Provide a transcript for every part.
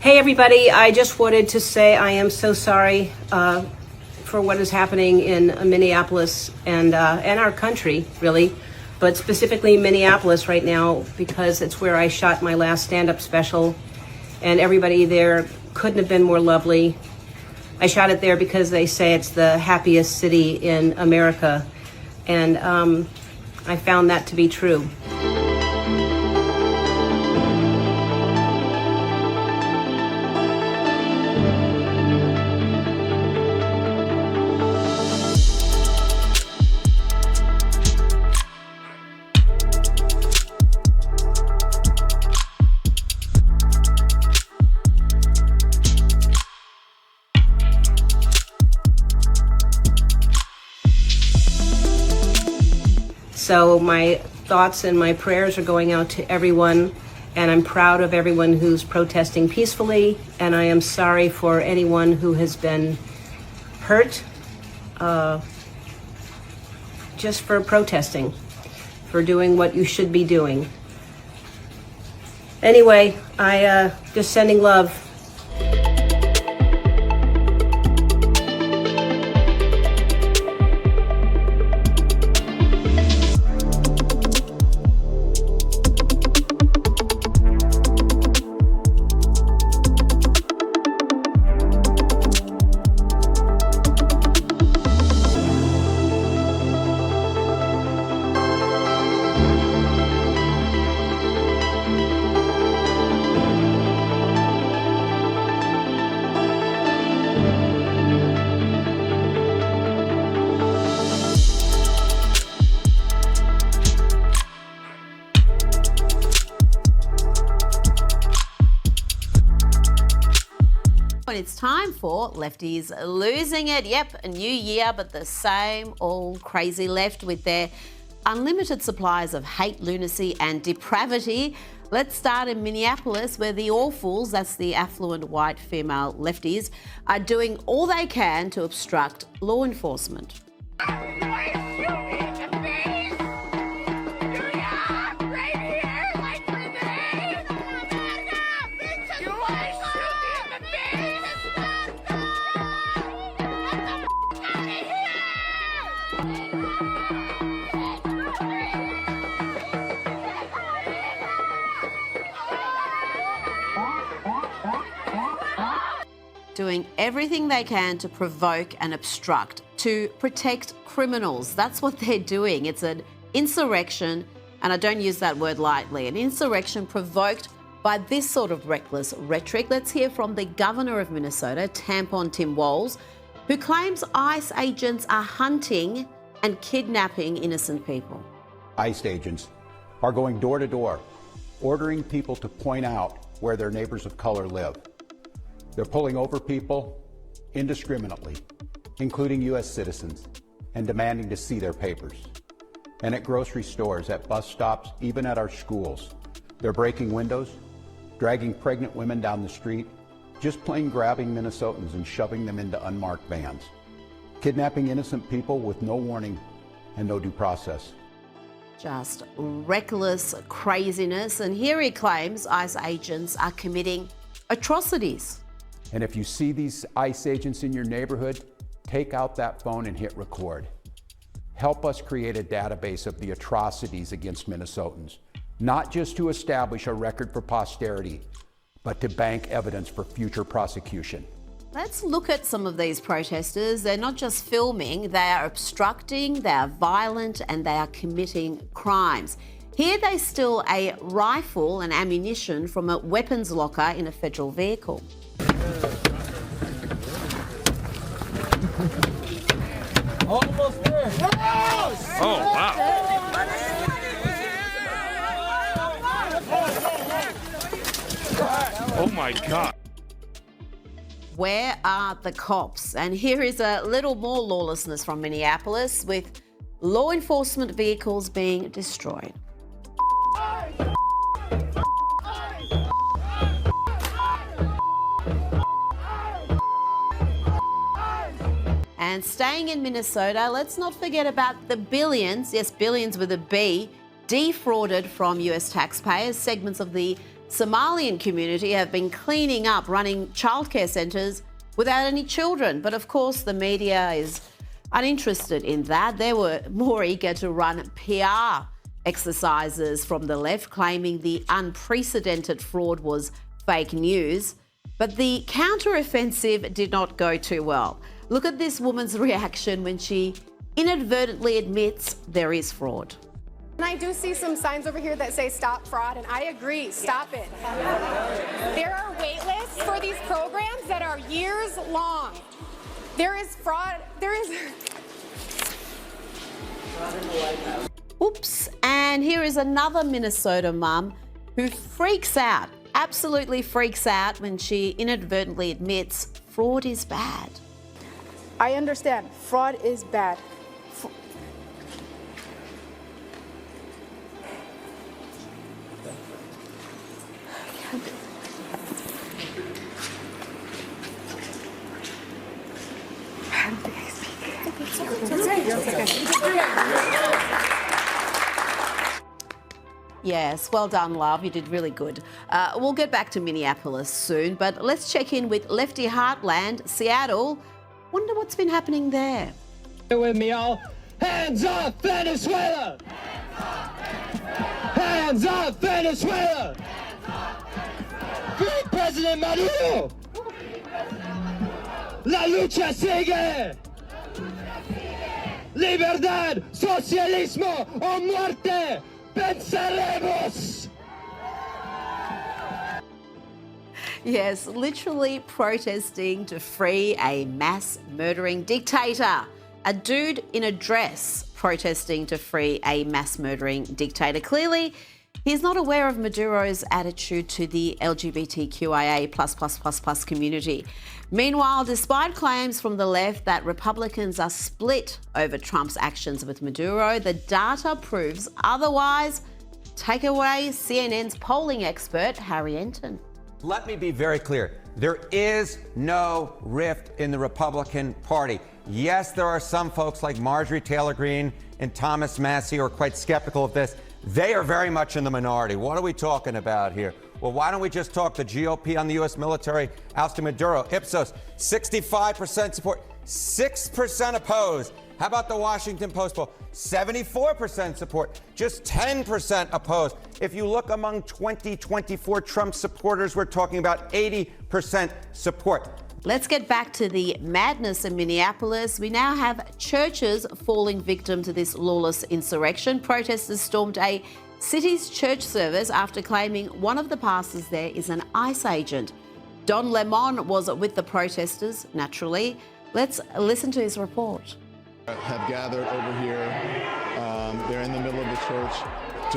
Hey everybody, I just wanted to say I am so sorry for what is happening in Minneapolis and our country, really, but specifically Minneapolis right now because it's where I shot my last stand-up special, and everybody there couldn't have been more lovely. I shot it there because they say it's the happiest city in America, and I found that to be true. So my thoughts and my prayers are going out to everyone, and I'm proud of everyone who's protesting peacefully, and I am sorry for anyone who has been hurt just for protesting, for doing what you should be doing. Anyway, I just sending love. It's time for Lefties Losing It. Yep, a new year, but the same old crazy left with their unlimited supplies of hate, lunacy and depravity. Let's start in Minneapolis, where the awfuls, that's the affluent white female lefties, are doing all they can to obstruct law enforcement. Doing everything they can to provoke and obstruct, to protect criminals. That's what they're doing. It's an insurrection, and I don't use that word lightly, an insurrection provoked by this sort of reckless rhetoric. Let's hear from the governor of Minnesota, Tampon Tim Walz, who claims ICE agents are hunting and kidnapping innocent people. ICE agents are going door to door, ordering people to point out where their neighbors of color live. They're pulling over people indiscriminately, including U.S. citizens, and demanding to see their papers. And at grocery stores, at bus stops, even at our schools, they're breaking windows, dragging pregnant women down the street, just plain grabbing Minnesotans and shoving them into unmarked vans, kidnapping innocent people with no warning and no due process. Just reckless craziness. And here he claims ICE agents are committing atrocities. And if you see these ICE agents in your neighborhood, take out that phone and hit record. Help us create a database of the atrocities against Minnesotans, not just to establish a record for posterity, but to bank evidence for future prosecution. Let's look at some of these protesters. They're not just filming, they are obstructing, they are violent, and they are committing crimes. Here they steal a rifle and ammunition from a weapons locker in a federal vehicle. Almost there. Oh, wow. Oh, my God. Where are the cops? And here is a little more lawlessness from Minneapolis, with law enforcement vehicles being destroyed. And staying in Minnesota, let's not forget about the billions, yes, billions with a B, defrauded from US taxpayers. Segments of the Somalian community have been cleaning up, running childcare centres without any children. But of course, the media is uninterested in that. They were more eager to run PR exercises from the left, claiming the unprecedented fraud was fake news. But the counter-offensive did not go too well. Look at this woman's reaction when she inadvertently admits there is fraud. And I do see some signs over here that say stop fraud, and I agree, stop it. There are wait lists for these programs that are years long. There is fraud, there is... Oops, and here is another Minnesota mum who freaks out, absolutely freaks out when she inadvertently admits fraud is bad. I understand, fraud is bad. Yes, well done, love. You did really good. We'll get back to Minneapolis soon, but let's check in with Lefty Heartland, Seattle. Wonder what's been happening there. With me, all. Hands off Venezuela! Hands off Venezuela! Free President Maduro! La lucha sigue! Libertad, socialismo o muerte! Venceremos! Yes, literally protesting to free a mass murdering dictator. A dude in a dress protesting to free a mass murdering dictator. Clearly, he's not aware of Maduro's attitude to the LGBTQIA++++ community. Meanwhile, despite claims from the left that Republicans are split over Trump's actions with Maduro, the data proves otherwise. Take away CNN's polling expert, Harry Enton. Let me be very clear. There is no rift in the Republican Party. Yes, there are some folks like Marjorie Taylor Greene and Thomas Massie who are quite skeptical of this. They are very much in the minority. What are we talking about here? Well, why don't we just talk the GOP on the U.S. military ousting Maduro? Ipsos, 65% support, 6% opposed. How about the Washington Post poll? 74% support, just 10% opposed. If you look among 2024 Trump supporters, we're talking about 80% support. Let's get back to the madness in Minneapolis. We now have churches falling victim to this lawless insurrection. Protesters stormed a city's church service after claiming one of the pastors there is an ICE agent. Don Lemon was with the protesters, naturally. Let's listen to his report. Have gathered over here. They're in the middle of the church.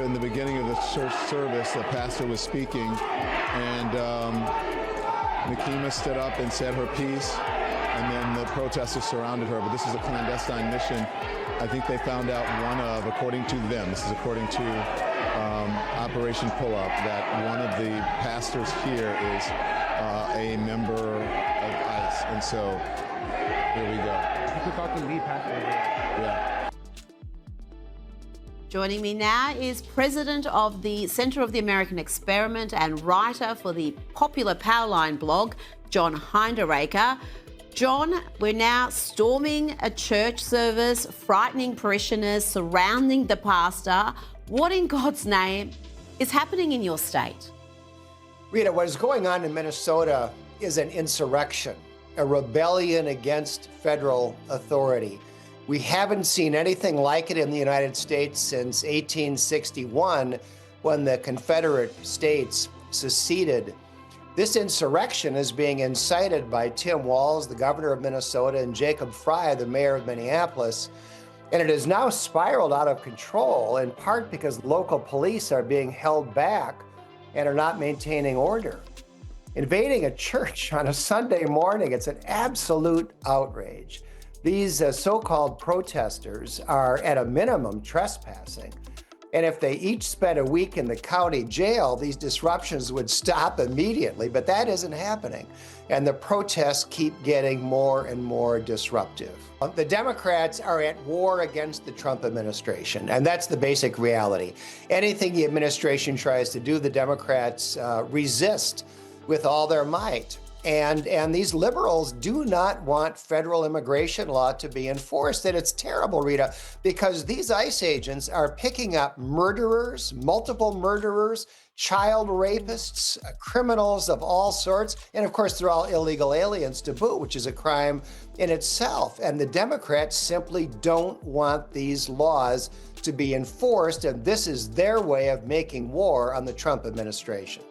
In the beginning of the church service, the pastor was speaking, and Nikema stood up and said her piece, and then the protesters surrounded her. But this is a clandestine mission. I think they found out one of, according to them, this is according to Operation Pull-Up, that one of the pastors here is a member of ICE. And so here we go. Yeah. Joining me now is president of the Center of the American Experiment and writer for the popular Powerline blog, John Hinderaker. John, we're now storming a church service, frightening parishioners, surrounding the pastor. What in God's name is happening in your state? Rita, what is going on in Minnesota is an insurrection, a rebellion against federal authority. We haven't seen anything like it in the United States since 1861, when the Confederate States seceded. This insurrection is being incited by Tim Walz, the governor of Minnesota, and Jacob Frey, the mayor of Minneapolis. And it has now spiraled out of control, in part because local police are being held back and are not maintaining order. Invading a church on a Sunday morning, it's an absolute outrage. These so-called protesters are, at a minimum, trespassing. And if they each spent a week in the county jail, these disruptions would stop immediately, but that isn't happening. And the protests keep getting more and more disruptive. The Democrats are at war against the Trump administration, and that's the basic reality. Anything the administration tries to do, the Democrats resist with all their might. And these liberals do not want federal immigration law to be enforced. And it's terrible, Rita, because these ICE agents are picking up murderers, multiple murderers, child rapists, criminals of all sorts. And of course, they're all illegal aliens to boot, which is a crime in itself. And the Democrats simply don't want these laws to be enforced. And this is their way of making war on the Trump administration.